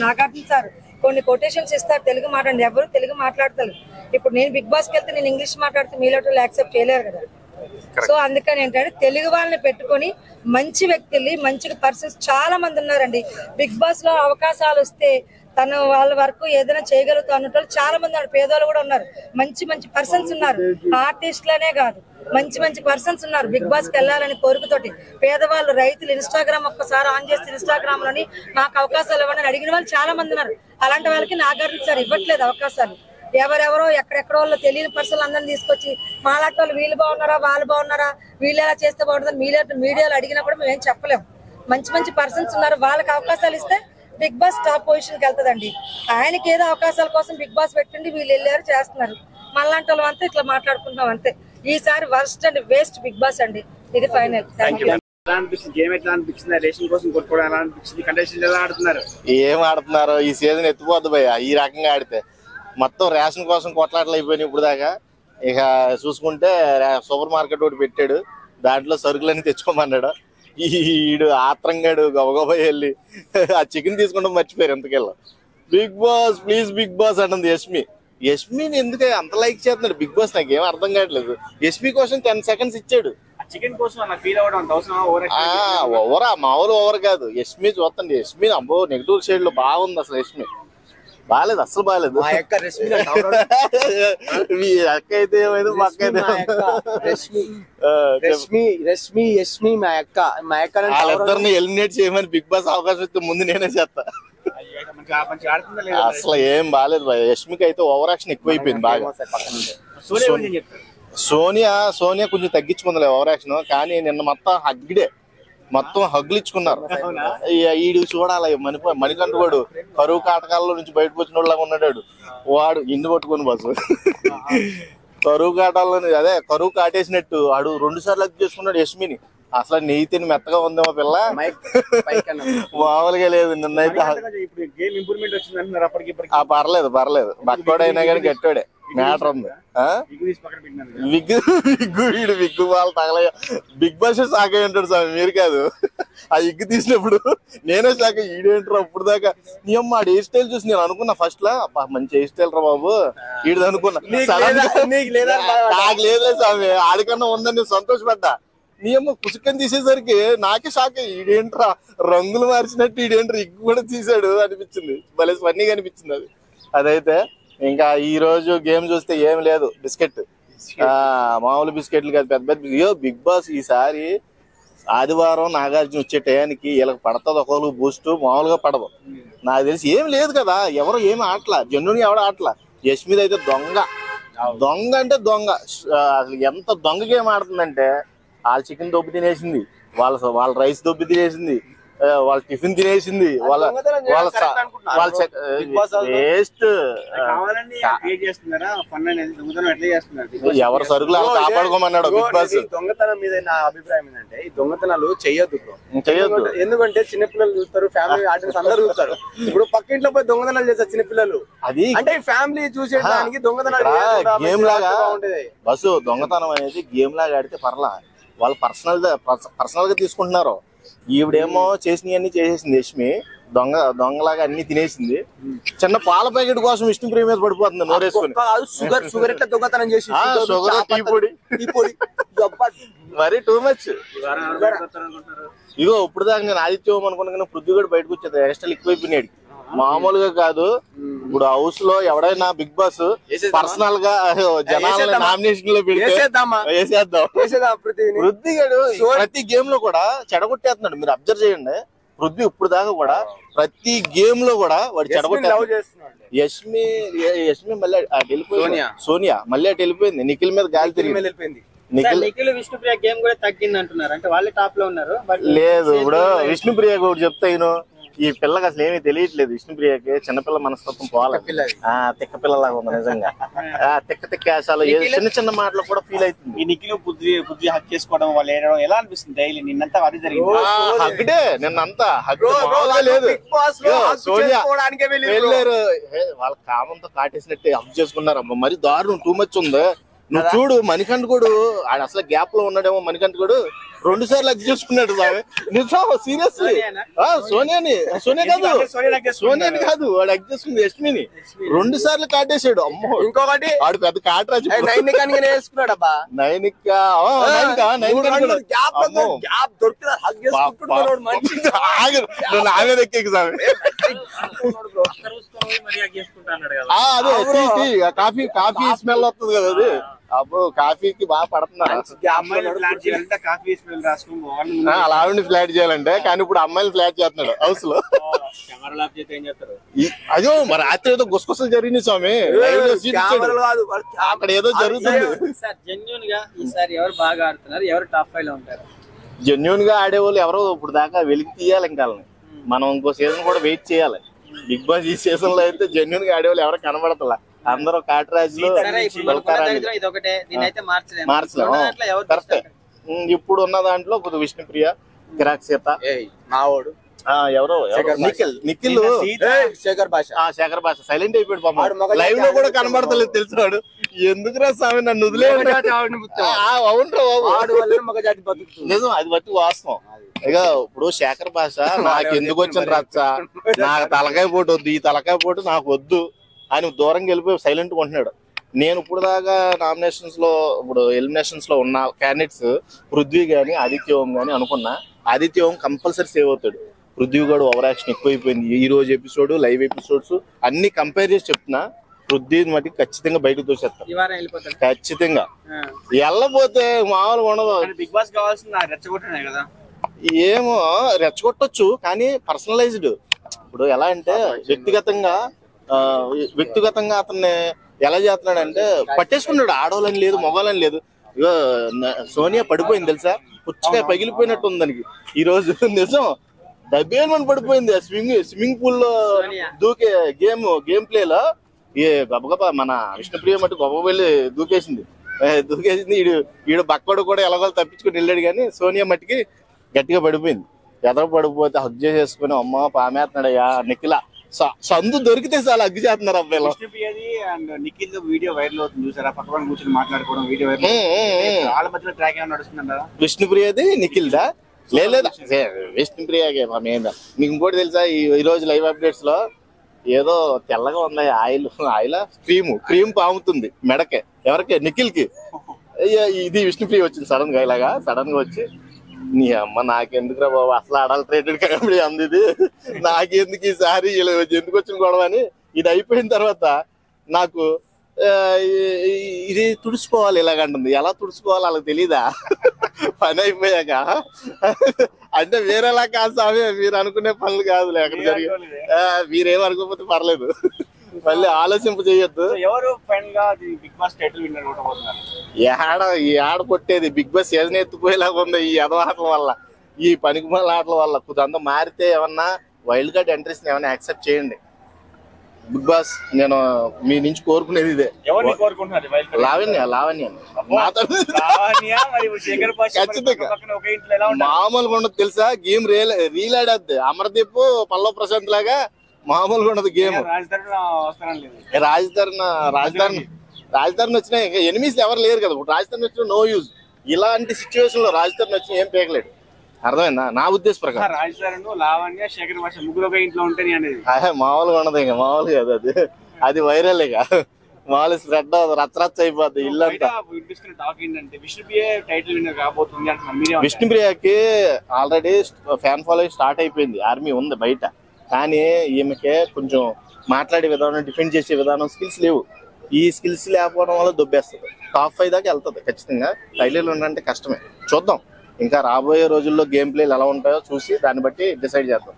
Nagarjuna sir కొన్ని quotations ఇస్తారు, తెలుగు మాట్లాడండి, ఎవరు తెలుగు మాట్లాడతారు. ఇప్పుడు నేను బిగ్ బాస్కి వెళ్తే నేను ఇంగ్లీష్ మాట్లాడితే మీలో యాక్సెప్ట్ చేయలేరు కదా. సో అందుకని ఏంటంటే తెలుగు వాళ్ళని పెట్టుకొని మంచి వ్యక్తుల్ని, మంచి పర్సన్స్ చాలా మంది ఉన్నారండి. బిగ్ బాస్ లో అవకాశాలు వస్తే తను వాళ్ళ వరకు ఏదైనా చేయగలుగుతా అన్నట్టు చాలా మంది ఉన్నారు. పేదవాళ్ళు కూడా ఉన్నారు, మంచి మంచి పర్సన్స్ ఉన్నారు. ఆర్టిస్టులనే కాదు, మంచి మంచి పర్సన్స్ ఉన్నారు బిగ్ బాస్ కి వెళ్ళాలని కోరికతోటి. పేదవాళ్ళు, రైతులు ఇన్స్టాగ్రామ్ ఒక్కసారి ఆన్ చేస్తే ఇన్స్టాగ్రామ్ లోని నాకు అవకాశాలు ఇవ్వని అడిగిన వాళ్ళు చాలా మంది ఉన్నారు. అలాంటి వాళ్ళకి నాగార్జున సార్ ఇవ్వట్లేదు అవకాశాలు. ఎవరెవరో ఎక్కడెక్కడ వాళ్ళు తెలియని పర్సన్లు అందరిని తీసుకొచ్చి మాలాంటి వాళ్ళు వీళ్ళు బాగున్నారా, వాళ్ళు బాగున్నారా, వీళ్ళు ఎలా చేస్తే బాగుంటుందని మీడియాలో అడిగినప్పుడు మేము ఏం చెప్పలేము. మంచి మంచి పర్సన్స్ ఉన్నారు, వాళ్ళకి అవకాశాలు ఇస్తే బిగ్ బాస్ టాప్ పొజిషన్ కి వెళ్తుందండి. ఆయనకి ఏదో అవకాశాల కోసం బిగ్ బాస్ పెట్టండి, వీళ్ళు వెళ్ళారు చేస్తున్నారు. మళ్ళాంటి వాళ్ళు అంతా ఇట్లా మాట్లాడుకుంటాం అంతే. ఈసారి worst and waste Bigg Boss అండి, ఇది ఫైనల్. ఏం ఆడుతున్నారు ఈ సీజన్, ఎత్తిపోద్ది భయ్య. ఈ రకంగా ఆడితే మొత్తం రేషన్ కోసం కొట్లాటలు అయిపోయినాయి ఇప్పుడు దాకా. ఇక చూసుకుంటే సూపర్ మార్కెట్ ఒకటి పెట్టాడు, దాంట్లో సరుకులన్నీ తెచ్చుకోమన్నాడు. ఈడు ఆత్రంగాడు గబగబా వెళ్ళి ఆ చికెన్ తీసుకుంటాం మర్చిపోయారు ఎంతకెళ్ళా. Big Boss please Big Boss అంటుంది యష్మిని ఎందుకు అంత లైక్ చేస్తున్నాడు బిగ్ బాస్, నాకు ఏం అర్థం కావట్లేదు. యష్మి కోసం 10 seconds ఇచ్చాడు. చికెన్ కోసం ఫీల్ అవ్వడం ఓవరా, మామూలు ఓవర్ కాదు. యష్మి చూస్తండి, యష్మి అబ్బో నెగిటివ్ షేడ్ లో బాగుంది అసలు. యష్మి బాగాలేదు, అసలు బాగాలేదు. మీ అక్క అయితే ఏమైంది, మా అక్క అయితే వాళ్ళిద్దరిని ఎలిమినేట్ చేయమని బిగ్ బాస్ అవకాశం ఇస్తే ముందు నేనే చేస్తా. అసలు ఏం బాగాలేదు భయ. యష్మికి అయితే ఓవర్ యాక్షన్ ఎక్కువైపోయింది బాగా. సోనియా కొంచెం తగ్గించుకుందిలే ఓవర్ యాక్షన్, కానీ నిన్న మొత్తం హగ్గులు ఇచ్చుకున్నారు. ఈడు చూడాలి మణికంఠ వాడు కరువు కాటకాల్లో నుంచి బయటకు వచ్చిన వాళ్ళగా ఉన్నాడు. వాడు ఇండు పట్టుకుని బస్సు కరువు కాటాల్లో అదే కరువు కాటేసినట్టు వాడు 2 సార్లు హగ్ చేసుకున్నాడు యష్మిని. అసలు నెయ్యితేని మెత్తగా ఉందేమో పిల్ల, మామూలుగా లేదు. నిన్నైతే పర్లేదు బక్కోడైనా కానీ గట్టోడే మ్యాటర్ ఉంది. విగ్గు వాళ్ళు తగలయ్య. బిగ్ బాస్ షాక్ అయి ఉంటాడు స్వామి, మీరు కాదు. ఆ ఇగ్గు తీసినప్పుడు నేనే షాక్. ఈడేంటారు అప్పుడు దాకా నీ అమ్మ ఆడి హెయిర్ స్టైల్ చూసి నేను అనుకున్నా ఫస్ట్ లా మంచి హెయిర్ స్టైల్ రా బాబు ఈడది అనుకున్నా. నాకు లేదులే స్వామి, ఆడికన్నా ఉందని సంతోషపడ్డా. నీ అమ్మ పుసుకని తీసేసరికి నాకే షాక్. ఈడేంట్రా రంగులు మార్చినట్టు ఈడేంట్రా ఇగ్గు కూడా తీసాడు అనిపించింది. భలే ఫన్నీగా అనిపించింది అది. అదైతే ఇంకా ఈ రోజు గేమ్ చూస్తే ఏం లేదు, బిస్కెట్ మామూలు బిస్కెట్లు కాదు, పెద్ద బిగ్ బాస్ ఈసారి ఆదివారం నాగార్జున వచ్చే టయానికి వీళ్ళకి పడుతుంది ఒకళ్ళు బూస్ట్, మామూలుగా పడదు. నాకు తెలిసి ఏం లేదు కదా, ఎవరు ఏమి ఆటలా, జన్నుని ఎవడ ఆటలా. యష్మిది అయితే దొంగ అంటే దొంగ. అసలు ఎంత దొంగ గేమ్ ఆడుతుందంటే వాళ్ళ చికెన్ దొబ్బి తినేసింది, వాళ్ళ రైస్ దొబ్బి తినేసింది, వాళ్ళ టిఫిన్ తినేసింది, ఎవరు సరుకులు అలా కాపాడుకోమన్నాడు బిగ్ బాస్. దొంగతనం మీద నా అభిప్రాయం ఏంటంటే ఈ దొంగతనాలు చెయ్యొద్దు. ఎందుకంటే చిన్నపిల్లలు చూస్తారు, ఫ్యామిలీ ఆర్టిస్ట్ అందరూ చూస్తారు. ఇప్పుడు పక్కింట్లో పోయి దొంగతనాలు చేస్తారు చిన్నపిల్లలు, అది అంటే ఫ్యామిలీ చూసేదానికి దొంగతనాలు గేమ్ లాగా బస్సు. దొంగతనం అనేది గేమ్ లాగా ఆడితే పర్లా, వాళ్ళు పర్సనల్ గా తీసుకుంటున్నారు. ఈవిడేమో చేసినవన్నీ చేసేసింది యష్మి, దొంగలాగా అన్ని తినేసింది. చిన్న పాల ప్యాకెట్ కోసం విష్ణుప్రియ మీద పడిపోతుంది నోరేసుకుని. షుగర్ ఎట్లా దొంగతనం చేసి షుగర్ టీ పొడి మరి టూ మచ్. ఇగో ఇప్పుడు దాకా నేను ఆదిత్యం అనుకున్నా, పృథ్వీ కూడా బయటకు వచ్చేది ఎక్స్ట్రా ఎక్కువైపోయినాడు. మామూలుగా కాదు. ఇప్పుడు హౌస్ లో ఎవడైనా బిగ్ బాస్ పర్సనల్ గా జనాల నామినేషన్ లో పెడితే వేసేద్దాం. పృథ్వీ గారు ప్రతి గేమ్ లో కూడా చెడగొట్టేస్తున్నాడు, మీరు అబ్జర్వ్ చేయండి. పృథ్వీ ఇప్పుడు దాకా కూడా ప్రతి గేమ్ లో కూడా వాడు చెడగొట్టేస్తున్నాడు. యష్మి మళ్ళీ అటు వెళ్ళిపోయింది, సోనియా మళ్ళీ అటు వెళ్ళిపోయింది, నిఖిల్ మీద గాలి తిరిగి వెళ్ళిపోయింది. నిఖిల్ విష్ణుప్రియ గేమ్ కూడా తగ్గింది అంటున్నారు, అంటే వాళ్ళే టాప్ లో ఉన్నారు. లేదు ఇప్పుడు విష్ణుప్రియ కూడా చెప్తాను, ఈ పిల్లకి అసలు ఏమీ తెలియట్లేదు. విష్ణుప్రియకి చిన్నపిల్ల మనస్తత్వం పోవాలి, తిక్క పిల్లలాగా ఉంది నిజంగా. తిక్క అసలు చిన్న మాటలు కూడా ఫీల్ అవుతుంది. ఈ నిఖిల్ బుద్ధి హక్ చేసుకోవడం వాళ్ళు ఏడడం ఎలా అనిపిస్తుంది డైలీ? నిన్నంతా అది జరిగింది, హగ్డే నిన్నంతా లేదు. సోనియా వెళ్ళారు, వాళ్ళ కామంతో కాటేసినట్టే హక్ చేసుకున్నారు. మరి దారుణం, టూ మచ్ ఉంది. నువ్వు చూడు మణికంఠ కూడా అసలు గ్యాప్ లో ఉన్నాడేమో మణికంఠ కూడా 2 సార్లు హక్ చేసుకున్నాడు స్వామి. నిజం సీరియస్లీ. సోనియాని కాదు వాడు హక్ చేసుకుంది యష్మిని. 2 సార్లు కాటేశాడు. అమ్మో ఇంకొకటి వాడు పెద్ద కాటరాజు. నైనికాని వేసుకున్నాడబ్బా. నైనికా దొరికిన హగ్ చేసుకుంటున్నాడు మంచి. నామే దక్కే స్వామి. అదే కాఫీ కాఫీ స్మెల్ వస్తుంది కదా అది. అబ్బో కాఫీకి బాగా పడుతున్నా. అలా ఆవిడని ఫ్లాట్ చేయాలంటే, కానీ ఇప్పుడు అమ్మాయిని ఫ్లాట్ చేస్తున్నాడు హౌస్ లో. అయ్యో మరి రాత్రి ఏదో గుసగుసలు జరిగింది స్వామి. అక్కడ ఏదో జరుగుతుంది. జెన్యూన్ గా ఈసారి ఎవరు బాగా ఆడుతున్నారు, ఎవరు టాప్ 5 లో ఉంటారు? జెన్యూన్ గా ఆడేవాళ్ళు ఎవరో ఇప్పుడు దాకా వెలికి తీయాలి. ఇంకా మనం ఇంకో సీజన్ కూడా వెయిట్ చేయాలి. బిగ్ బాస్ ఈ సీజన్ లో అయితే జెన్యూన్ గా ఆడేవాళ్ళు ఎవరు కనబడతలా. అందరూ కాటరాజులు. మార్చలేము కరెక్టే. ఇప్పుడు ఉన్న దాంట్లో కొద్ది విష్ణుప్రియ, కిరాక్ సీత, మావోడు ఎవరో నిఖిల్, శేఖర్ భాష సైలెంట్ అయిపోయాడు పాపం. లైవ్ లో కూడా కనబడతలేదు తెలిసాడు. ఎందుకురా స్వామి నన్ను వదిలే. నిజం అది బట్టి వాస్తవం. ఇక ఇప్పుడు శేఖర్ భాష నాకు ఎందుకు వచ్చిన రచ్చ, నాకు తలకాయ పోటు వద్దు, ఈ తలకాయ పోటు నాకు వద్దు అని దూరంగా వెళ్ళిపోయి సైలెంట్ గా ఉంటున్నాడు. నేను ఇప్పుడు దాకా నామినేషన్స్ లో ఇప్పుడు ఎలిమినేషన్స్ లో ఉన్న క్యాండిడేట్స్ పృథ్వీ గాని ఆదిత్య ఓం గాని అనుకున్నా. ఆదిత్య ఓం కంపల్సరీ సేవ్ అవుతాడు. పృథ్వీ గారు ఓవర్ యాక్షన్ ఎక్కువైపోయింది. ఈ రోజు ఎపిసోడ్, లైవ్ ఎపిసోడ్స్ అన్ని కంపేర్ చేసి చెప్తున్నా. పృథ్వీ మటుకు ఖచ్చితంగా బయటకు తోసేస్తారు. ఖచ్చితంగా వెళ్ళపోతే మామూలుగా ఉండదు. బిగ్ బాస్ కావాల్సింది రెచ్చగొట్టనే కదా. ఏమో రెచ్చగొట్టొచ్చు, కానీ పర్సనలైజ్డ్. ఇప్పుడు ఎలా అంటే వ్యక్తిగతంగా అతన్ని ఎలా చేస్తున్నాడంటే పట్టేసుకున్నాడు. ఆడవాళ్ళని లేదు, మొగాలని లేదు. ఇగో సోనియా పడిపోయింది తెలుసా, పుచ్చకాయ పగిలిపోయినట్టు ఉంది దానికి ఈ రోజు. నిజం డబ్బేమని పడిపోయింది. స్విమ్మింగ్ పూల్ లో దూకే గేమ్ ప్లే లో గబగబా మన విష్ణుప్రియ మటు గొప్ప వెళ్ళి దూకేసింది. ఈడు బక్కడు కూడా ఎలాగో తప్పించుకుని వెళ్ళాడు. కానీ సోనియా మట్టికి గట్టిగా పడిపోయింది. ఎదర పడిపోతే హగ్ చేసేసుకుని అమ్మ పామేస్తున్నాడయ్యా. నిఖిల సందు దొరికితే చాలా హగ్ చేస్తున్నారు అబ్బాయిలు. నిఖిల్ వీడియో వైరల్ అవుతుంది చూసారా, పక్కన కూర్చొని మాట్లాడుకోవడం వీడియో వైరల్. వాళ్ళ మధ్యలో ట్రాక్ ఏమైనా నడుస్తుందంటారా? విష్ణుప్రియది నిఖిల్దా? లేదా విష్ణుప్రియకే మీద. మీకు ఇంకోటి తెలుసా, ఈ రోజు లైవ్ అప్డేట్స్ లో ఏదో తెల్లగా ఉంది ఆయిల్ క్రీమ్ పాముతుంది మెడకే. ఎవరికి? నిఖిల్ కి. ఇది విష్ణుప్రియ వచ్చింది సడన్ గా, ఇలాగా సడన్ గా వచ్చి నీ అమ్మ నాకెందుకురా బాబు అసలు అడల్టరేటెడ్ కామెడీ అంది ఇది, నాకెందుకు ఈసారి ఇలా ఎందుకు వచ్చిన గొడవ అని. ఇది అయిపోయిన తర్వాత నాకు ఇది తుడుచుకోవాలి ఇలాగంటుంది. ఎలా తుడుచుకోవాలి వాళ్ళకి తెలీదా? పని అయిపోయాక. అంటే వేరేలా కాదు స్వామి, మీరు అనుకునే పనులు కాదులే అక్కడ జరిగి. మీరేం అనుకోకపోతే పర్లేదు, మళ్ళీ ఆలోచింప చేయొద్దు. ఎవరు ఫైనల్ గా బిగ్ బాస్ టైటిల్ విన్నర్ ఉండబోతున్నారు? ఏడ కొట్టేది బిగ్ బాస్ సీజన్ ఎత్తుపోయేలాగా ఉంది ఈ ఆటల వల్ల, ఈ పనికిమాల ఆటల వల్ల. కొద్దింతా మారితే ఏమన్నా వైల్డ్ కార్డ్ ఎంట్రీస్ ఏమన్నా యాక్సెప్ట్ చేయండి. బిగ్ బాస్ నేను మీ నుంచి కోరుకునేది ఇదే. లావణ్య మామూలుగా ఉండదు తెలుసా గేమ్. రీల్ ఆడద్ది అమర్దీప్ పల్లవ్ ప్రశాంత్ లాగా మామూలుగా ఉండదు గేమ్. రాజధాని వచ్చినా ఎనిమిస్ ఎవరు లేరు కదా. ఇప్పుడు రాజధాని వచ్చిన నో యూజ్. ఇలాంటి సిచ్యువేషన్ లో రాజధాని వచ్చిన ఏం పేగలేడు. అర్థమైందా నా ఉద్దేశ ప్రకారం? మామూలుగా ఉండదు, ఇంకా మామూలుగా కాదు. అది వైరల్ ఇక మామూలు స్ప్రెడ్ రచ్చరచ్చ అయిపోద్ది ఇల్లంతా. విష్ణుప్రియకి ఆల్రెడీ ఫ్యాన్ ఫాలోయింగ్ స్టార్ట్ అయిపోయింది. ఆర్మీ ఉంది బయట. కానీ ఈమెకే కొంచెం మాట్లాడే విధానం, డిఫెండ్ చేసే విధానం స్కిల్స్ లేవు. ఈ స్కిల్స్ లేకపోవడం వల్ల దొబ్బేస్తుంది. టాప్ 5 దాకా వెళ్తుంది ఖచ్చితంగా. టైటిల్ ఉండాలంటే కష్టమే. చూద్దాం ఇంకా రాబోయే రోజుల్లో గేమ్ ప్లేలు ఎలా ఉంటాయో చూసి దాన్ని బట్టి డిసైడ్ చేద్దాం.